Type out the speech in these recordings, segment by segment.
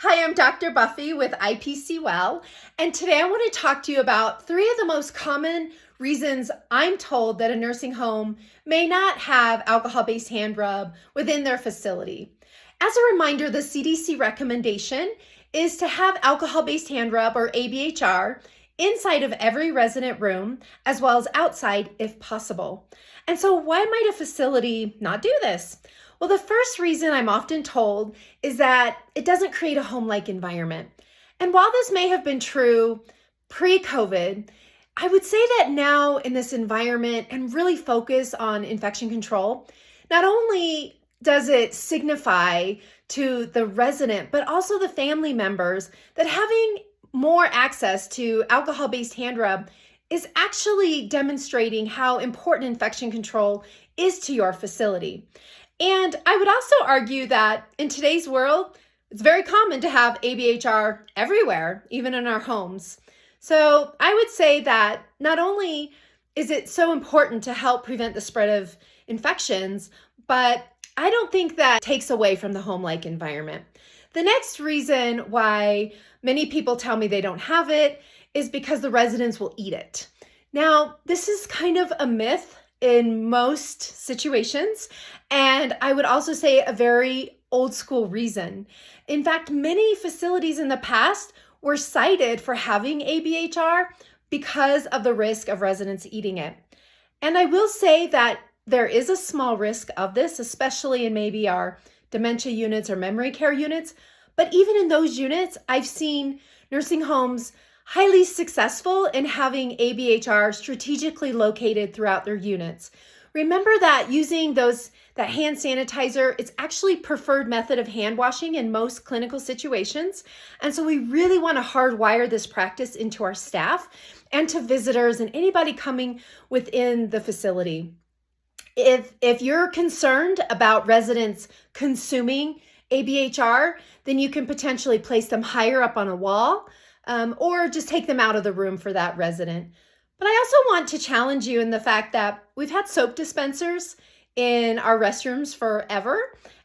Hi, I'm Dr. Buffy with IPCWell, and today I want to talk to you about 3 of the most common reasons I'm told that a nursing home may not have alcohol-based hand rub within their facility. As a reminder, the CDC recommendation is to have alcohol-based hand rub, or ABHR, inside of every resident room, as well as outside if possible. And so why might a facility not do this? Well, the first reason I'm often told is that it doesn't create a home-like environment. And while this may have been true pre-COVID, I would say that now in this environment and really focus on infection control, not only does it signify to the resident, but also the family members that having more access to alcohol-based hand rub is actually demonstrating how important infection control is to your facility. And I would also argue that in today's world, it's very common to have ABHR everywhere, even in our homes. So I would say that not only is it so important to help prevent the spread of infections, but I don't think that takes away from the home-like environment. The next reason why many people tell me they don't have it is because the residents will eat it. Now, this is kind of a myth in most situations, and I would also say a very old school reason. In fact, many facilities in the past were cited for having ABHR because of the risk of residents eating it. And I will say that there is a small risk of this, especially in maybe our dementia units or memory care units. But even in those units, I've seen nursing homes highly successful in having ABHR strategically located throughout their units. Remember that using that hand sanitizer, it's actually preferred method of hand washing in most clinical situations. And so we really want to hardwire this practice into our staff and to visitors and anybody coming within the facility. If you're concerned about residents consuming ABHR, then you can potentially place them higher up on a wall, or just take them out of the room for that resident. But I also want to challenge you in the fact that we've had soap dispensers in our restrooms forever.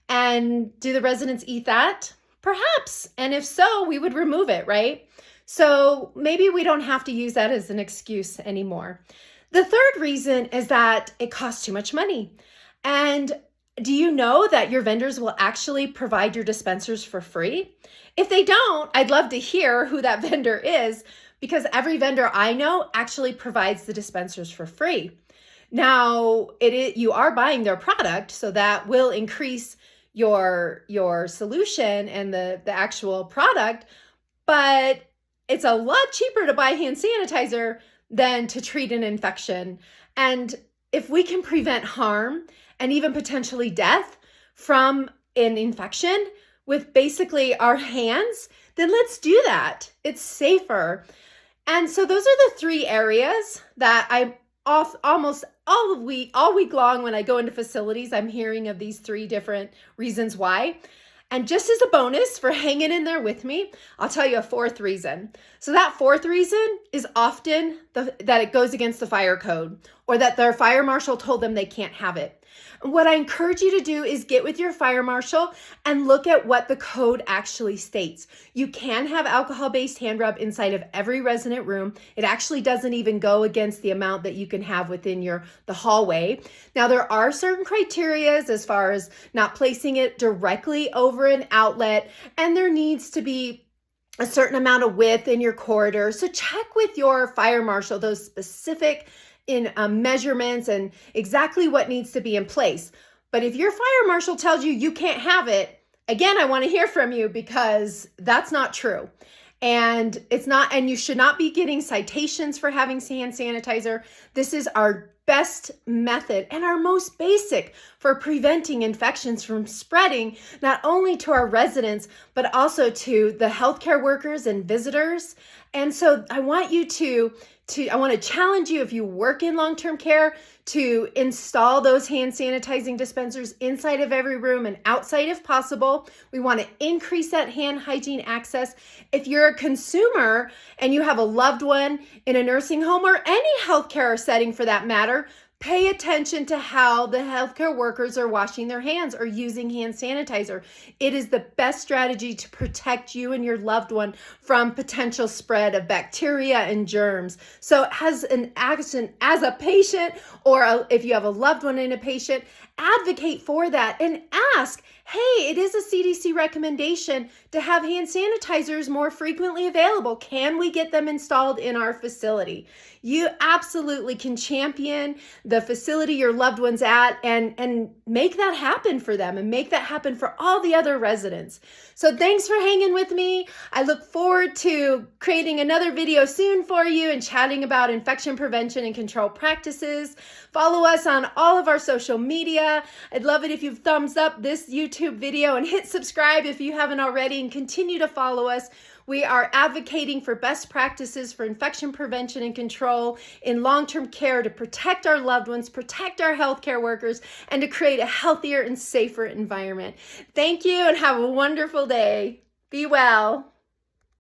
And do the residents eat that? Perhaps. And if so, we would remove it, right? So maybe we don't have to use that as an excuse anymore. The third reason is that it costs too much money. And do you know that your vendors will actually provide your dispensers for free? If they don't, I'd love to hear who that vendor is, because every vendor I know actually provides the dispensers for free. Now, you are buying their product, so that will increase your solution and the actual product, but it's a lot cheaper to buy hand sanitizer than to treat an infection. And if we can prevent harm and even potentially death from an infection with basically our hands, then let's do that. It's safer. And so those are the 3 areas that I'm almost all week long when I go into facilities, I'm hearing of these 3 different reasons why. And just as a bonus for hanging in there with me, I'll tell you a 4th reason. So that 4th reason is often that it goes against the fire code, or that their fire marshal told them they can't have it. And what I encourage you to do is get with your fire marshal and look at what the code actually states. You can have alcohol-based hand rub inside of every resident room. It actually doesn't even go against the amount that you can have within the hallway. Now, there are certain criteria as far as not placing it directly over an outlet, and there needs to be a certain amount of width in your corridor. So check with your fire marshal those specific measurements and exactly what needs to be in place. But if your fire marshal tells you can't have it, again, I want to hear from you, because that's not true. And you should not be getting citations for having hand sanitizer. This is our best method and our most basic for preventing infections from spreading, not only to our residents, but also to the healthcare workers and visitors. And so I want to challenge you, if you work in long-term care, to install those hand sanitizing dispensers inside of every room and outside if possible. We want to increase that hand hygiene access. If you're a consumer and you have a loved one in a nursing home or any healthcare setting for that matter, Pay attention to how the healthcare workers are washing their hands or using hand sanitizer. It is the best strategy to protect you and your loved one from potential spread of bacteria and germs. So as an action, as a patient, or if you have a loved one and a patient, advocate for that and ask, hey, it is a CDC recommendation to have hand sanitizers more frequently available. Can we get them installed in our facility? You absolutely can champion the facility your loved one's at and make that happen for them and make that happen for all the other residents. So thanks for hanging with me. I look forward to creating another video soon for you and chatting about infection prevention and control practices. Follow us on all of our social media. I'd love it if you thumbs up this YouTube video and hit subscribe if you haven't already, and continue to follow us. We are advocating for best practices for infection prevention and control in long-term care to protect our loved ones, protect our healthcare workers, and to create a healthier and safer environment. Thank you and have a wonderful day. Be well.